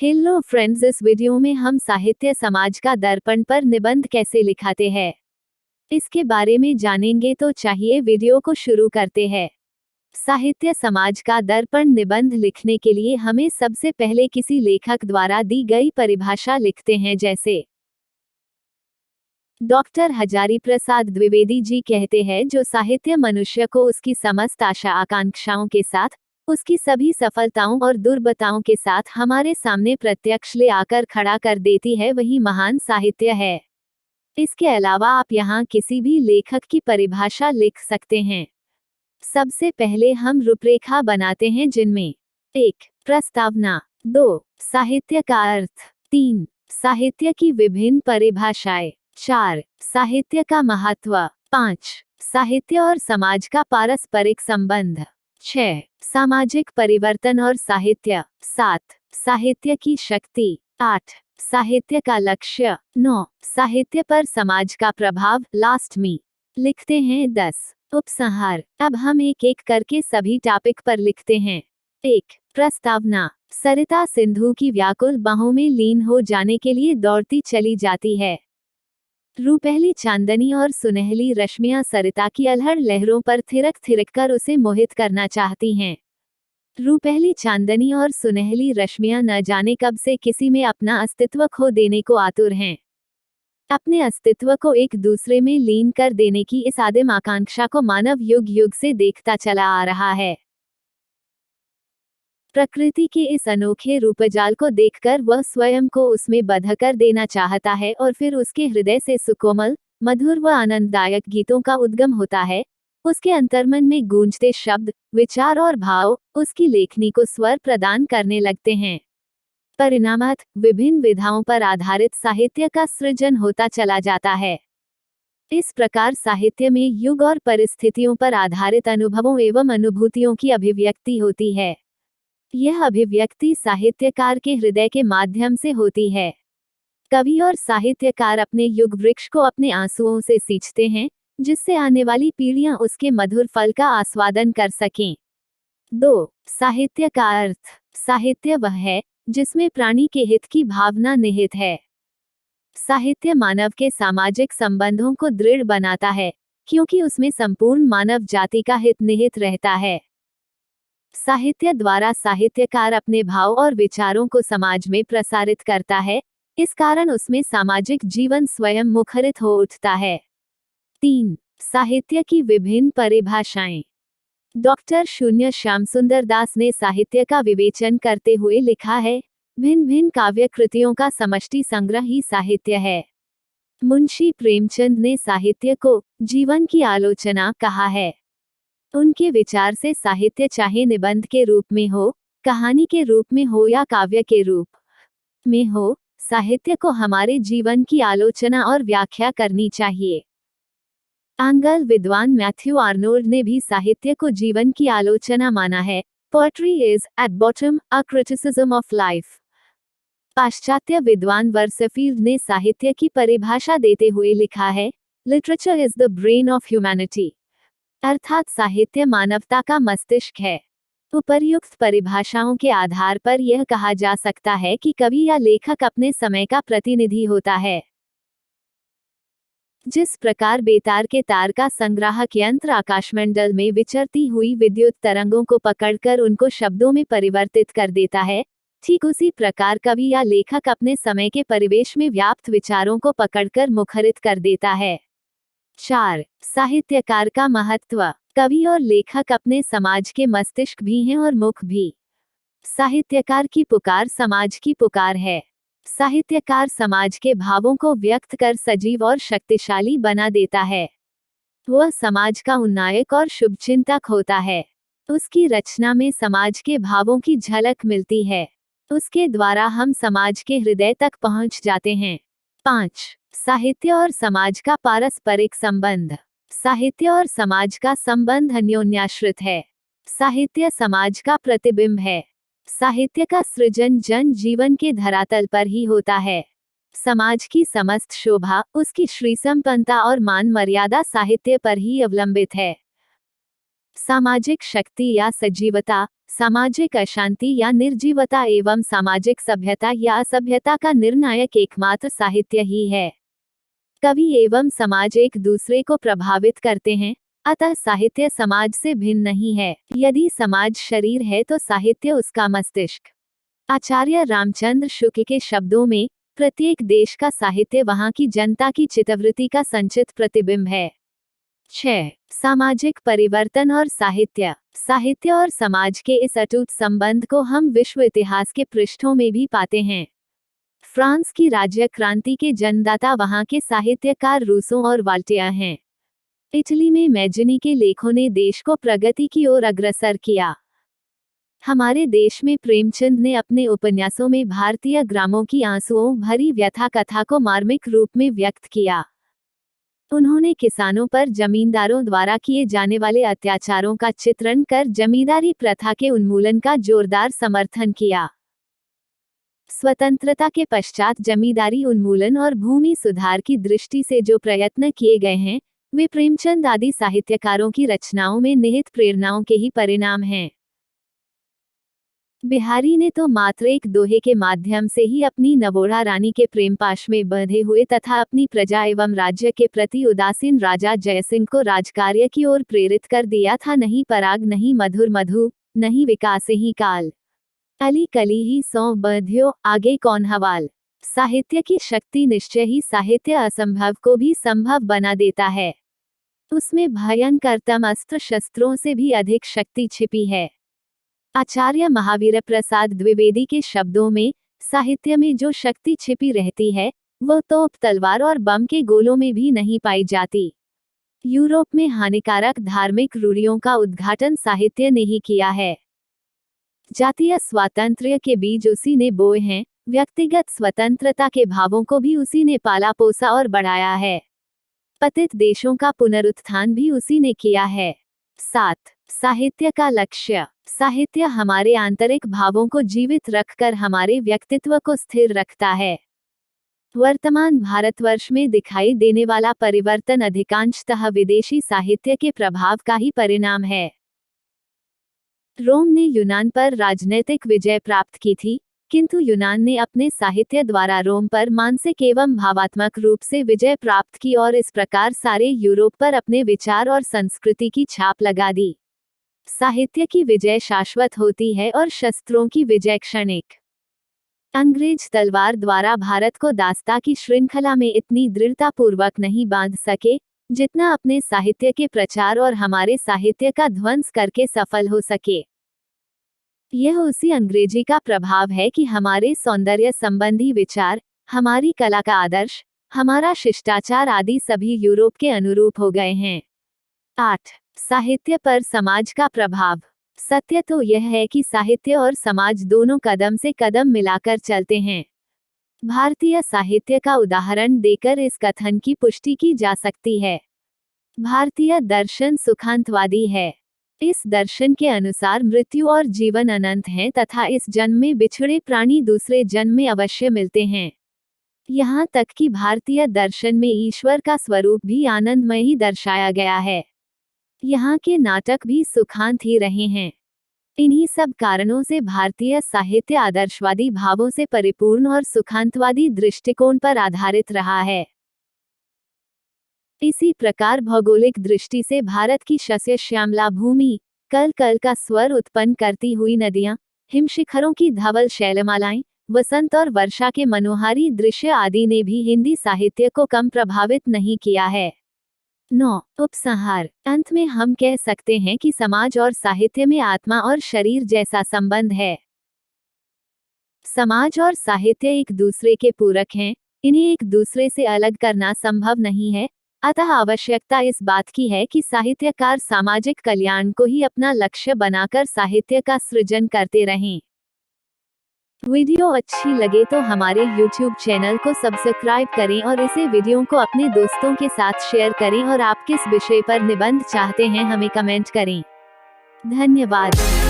Hello friends, इस video में हम साहित्य समाज का दर्पण पर निबंध कैसे लिखाते हैं इसके बारे में जानेंगे, तो चाहिए वीडियो को शुरू करते हैं। साहित्य समाज का दर्पण निबंध लिखने के लिए हमें सबसे पहले किसी लेखक द्वारा दी गई परिभाषा लिखते हैं। जैसे डॉक्टर हजारी प्रसाद द्विवेदी जी कहते हैं, जो साहित्य मनुष्य को उसकी समस्त आशा आकांक्षाओं के साथ, उसकी सभी सफलताओं और दुर्बलताओं के साथ हमारे सामने प्रत्यक्ष ले आकर खड़ा कर देती है, वही महान साहित्य है। इसके अलावा आप यहाँ किसी भी लेखक की परिभाषा लिख सकते हैं। सबसे पहले हम रूपरेखा बनाते हैं, जिनमें 1. प्रस्तावना, 2. साहित्य का अर्थ, 3. साहित्य की विभिन्न परिभाषाएं, 4. साहित्य का महत्व, 5. साहित्य और समाज का पारस्परिक संबंध, 6. सामाजिक परिवर्तन और साहित्य, 7. साहित्य की शक्ति, 8. साहित्य का लक्ष्य, 9. साहित्य पर समाज का प्रभाव। लास्ट में लिखते हैं 10. उपसंहार। अब हम एक एक करके सभी टॉपिक पर लिखते हैं। 1. प्रस्तावना। सरिता सिंधु की व्याकुल बाहों में लीन हो जाने के लिए दौड़ती चली जाती है। रूपहली चांदनी और सुनहली रश्मियां सरिता की अलहड़ लहरों पर थिरक थिरक कर उसे मोहित करना चाहती हैं। रूपहली चांदनी और सुनहली रश्मियां न जाने कब से किसी में अपना अस्तित्व खो देने को आतुर हैं। अपने अस्तित्व को एक दूसरे में लीन कर देने की इस आदिम आकांक्षा को मानव युग युग से देखता चला आ रहा है। प्रकृति के इस अनोखे रूपजाल को देखकर वह स्वयं को उसमें बंध कर देना चाहता है, और फिर उसके हृदय से सुकोमल, मधुर व आनंददायक गीतों का उद्गम होता है। उसके अंतर्मन में गूंजते शब्द, विचार और भाव उसकी लेखनी को स्वर प्रदान करने लगते हैं। परिणामतः विभिन्न विधाओं पर आधारित साहित्य का सृजन होता चला जाता है। इस प्रकार साहित्य में युग और परिस्थितियों पर आधारित अनुभवों एवं अनुभूतियों की अभिव्यक्ति होती है। यह अभिव्यक्ति साहित्यकार के हृदय के माध्यम से होती है। कवि और साहित्यकार अपने युग वृक्ष को अपने आंसुओं से सींचते हैं, जिससे आने वाली पीढ़ियां उसके मधुर फल का आस्वादन कर सकें। 2. साहित्य का अर्थ। साहित्य वह है जिसमें प्राणी के हित की भावना निहित है। साहित्य मानव के सामाजिक संबंधों को दृढ़ बनाता है, क्योंकि उसमें संपूर्ण मानव जाति का हित निहित रहता है। साहित्य द्वारा साहित्यकार अपने भाव और विचारों को समाज में प्रसारित करता है, इस कारण उसमें सामाजिक जीवन स्वयं मुखरित हो उठता है। 3. साहित्य की विभिन्न परिभाषाएं। डॉक्टर शून्य श्याम सुंदर दास ने साहित्य का विवेचन करते हुए लिखा है, भिन्न भिन्न काव्य कृतियों का समष्टि संग्रह ही साहित्य है। मुंशी प्रेमचंद ने साहित्य को जीवन की आलोचना कहा है। उनके विचार से साहित्य चाहे निबंध के रूप में हो, कहानी के रूप में हो या काव्य के रूप में हो, साहित्य को हमारे जीवन की आलोचना और व्याख्या करनी चाहिए। आंग्ल विद्वान मैथ्यू आर्नोल्ड ने भी साहित्य को जीवन की आलोचना माना है। Poetry is at bottom a criticism of life. पाश्चात्य विद्वान वर्सफील्ड ने साहित्य की परिभाषा देते हुए लिखा है, literature is the brain of humanity, अर्थात साहित्य मानवता का मस्तिष्क है। उपर्युक्त परिभाषाओं के आधार पर यह कहा जा सकता है कि कवि या लेखक अपने समय का प्रतिनिधि होता है। जिस प्रकार बेतार के तार का संग्राहक यंत्र आकाशमंडल में विचरती हुई विद्युत तरंगों को पकड़कर उनको शब्दों में परिवर्तित कर देता है, ठीक उसी प्रकार कवि या लेखक अपने समय के परिवेश में व्याप्त विचारों को पकड़कर मुखरित कर देता है। 4. साहित्यकार का महत्व। कवि और लेखक अपने समाज के मस्तिष्क भी हैं और मुख भी। साहित्यकार की पुकार समाज की पुकार है। साहित्यकार समाज के भावों को व्यक्त कर सजीव और शक्तिशाली बना देता है। वह समाज का उन्नायक और शुभचिंतक होता है। उसकी रचना में समाज के भावों की झलक मिलती है। उसके द्वारा हम समाज के हृदय तक पहुंच जाते हैं। 5. साहित्य और समाज का पारस्परिक संबंध। साहित्य और समाज का संबंध अन्योन्याश्रित है। साहित्य समाज का प्रतिबिंब है। साहित्य का सृजन जन जीवन के धरातल पर ही होता है। समाज की समस्त शोभा, उसकी श्री संपन्नता और मान मर्यादा साहित्य पर ही अवलंबित है। सामाजिक शक्ति या सजीवता, सामाजिक अशांति या निर्जीवता एवं सामाजिक सभ्यता या असभ्यता का निर्णायक एकमात्र साहित्य ही है। कवि एवं समाज एक दूसरे को प्रभावित करते हैं, अतः साहित्य समाज से भिन्न नहीं है। यदि समाज शरीर है तो साहित्य उसका मस्तिष्क। आचार्य रामचंद्र शुक्ल के शब्दों में, प्रत्येक देश का साहित्य वहाँ की जनता की चित्तवृत्ति का संचित प्रतिबिंब है। 6. सामाजिक परिवर्तन और साहित्य। साहित्य और समाज के इस अटूट संबंध को हम विश्व इतिहास के पृष्ठों में भी पाते हैं। फ्रांस की राज्य क्रांति के जन्मदाता वहाँ के साहित्यकार रूसो और वाल्टेयर हैं। इटली में मैजिनी के लेखों ने देश को प्रगति की ओर अग्रसर किया। हमारे देश में प्रेमचंद ने अपने उपन्यासों में भारतीय ग्रामों की आंसुओं भरी व्यथा कथा को मार्मिक रूप में व्यक्त किया। उन्होंने किसानों पर जमींदारों द्वारा किए जाने वाले अत्याचारों का चित्रण कर जमींदारी प्रथा के उन्मूलन का जोरदार समर्थन किया। स्वतंत्रता के पश्चात जमींदारी उन्मूलन और भूमि सुधार की दृष्टि से जो प्रयत्न किए गए हैं, वे प्रेमचंद आदि साहित्यकारों की रचनाओं में निहित प्रेरणाओं के ही परिणाम हैं। बिहारी ने तो मात्र एक दोहे के माध्यम से ही अपनी नवोढ़ा रानी के प्रेमपाश में बंधे हुए तथा अपनी प्रजा एवं राज्य के प्रति उदासीन राजा जयसिंह को राजकार्य की ओर प्रेरित कर दिया था। नहीं पराग नहीं मधुर मधु, नहीं विकास ही काल, अली कली ही सौ बंध्यो, आगे कौन हवाल। साहित्य की शक्ति निश्चय ही साहित्य असंभव को भी संभव बना देता है। उसमें भयंकरतम अस्त्र शस्त्रों से भी अधिक शक्ति छिपी है। आचार्य महावीर प्रसाद द्विवेदी के शब्दों में, साहित्य में जो शक्ति छिपी रहती है, वो तोप तलवार और बम के गोलों में भी नहीं पाई जाती। यूरोप में हानिकारक धार्मिक रूढ़ियों का उद्घाटन साहित्य ने ही किया है। जातीय स्वातंत्र्य के बीज उसी ने बोए हैं, व्यक्तिगत स्वतंत्रता के भावों को भी उसी ने पाला पोसा और बढ़ाया है। पतित देशों का पुनरुत्थान भी उसी ने किया है। 7. साहित्य का लक्ष्य। साहित्य हमारे आंतरिक भावों को जीवित रखकर हमारे व्यक्तित्व को स्थिर रखता है। वर्तमान भारतवर्ष में दिखाई देने वाला परिवर्तन अधिकांशतः विदेशी साहित्य के प्रभाव का ही परिणाम है। रोम ने यूनान पर राजनैतिक विजय प्राप्त की थी, किंतु यूनान ने अपने साहित्य द्वारा रोम पर मानसिक एवं भावात्मक रूप से विजय प्राप्त की और इस प्रकार सारे यूरोप पर अपने विचार और संस्कृति की छाप लगा दी। साहित्य की विजय शाश्वत होती है और शस्त्रों की विजय क्षणिक। अंग्रेज तलवार द्वारा भारत को दास्ता की श्रृंखला में इतनी दृढ़तापूर्वक नहीं बांध सके, जितना अपने साहित्य के प्रचार और हमारे साहित्य का ध्वंस करके सफल हो सके। यह उसी अंग्रेजी का प्रभाव है कि हमारे सौंदर्य संबंधी विचार, हमारी कला का आदर्श, हमारा शिष्टाचार आदि सभी यूरोप के अनुरूप हो गए हैं। 8. साहित्य पर समाज का प्रभाव। सत्य तो यह है कि साहित्य और समाज दोनों कदम से कदम मिलाकर चलते हैं। भारतीय साहित्य का उदाहरण देकर इस कथन की पुष्टि की जा सकती है। भारतीय दर्शन सुखांतवादी है। इस दर्शन के अनुसार मृत्यु और जीवन अनंत हैं तथा इस जन्म में बिछड़े प्राणी दूसरे जन्म में अवश्य मिलते हैं। यहाँ तक कि भारतीय दर्शन में ईश्वर का स्वरूप भी आनंदमय ही दर्शाया गया है। यहाँ के नाटक भी सुखांत ही रहे हैं। इन्हीं सब कारणों से भारतीय साहित्य आदर्शवादी भावों से परिपूर्ण और सुखांतवादी दृष्टिकोण पर आधारित रहा है। इसी प्रकार भौगोलिक दृष्टि से भारत की शस्य श्यामला भूमि, कल कल का स्वर उत्पन्न करती हुई नदियां, हिमशिखरों की धवल शैलमालाएं, वसंत और वर्षा के मनोहारी दृश्य आदि ने भी हिंदी साहित्य को कम प्रभावित नहीं किया है। 9. उपसंहार। अंत में हम कह सकते हैं कि समाज और साहित्य में आत्मा और शरीर जैसा संबंध है। समाज और साहित्य एक दूसरे के पूरक हैं, इन्हें एक दूसरे से अलग करना संभव नहीं है, अतः आवश्यकता इस बात की है कि साहित्यकार सामाजिक कल्याण को ही अपना लक्ष्य बनाकर साहित्य का सृजन करते रहें। वीडियो अच्छी लगे तो हमारे YouTube चैनल को सब्सक्राइब करें और इसे वीडियो को अपने दोस्तों के साथ शेयर करें और आप किस विषय पर निबंध चाहते हैं हमें कमेंट करें। धन्यवाद।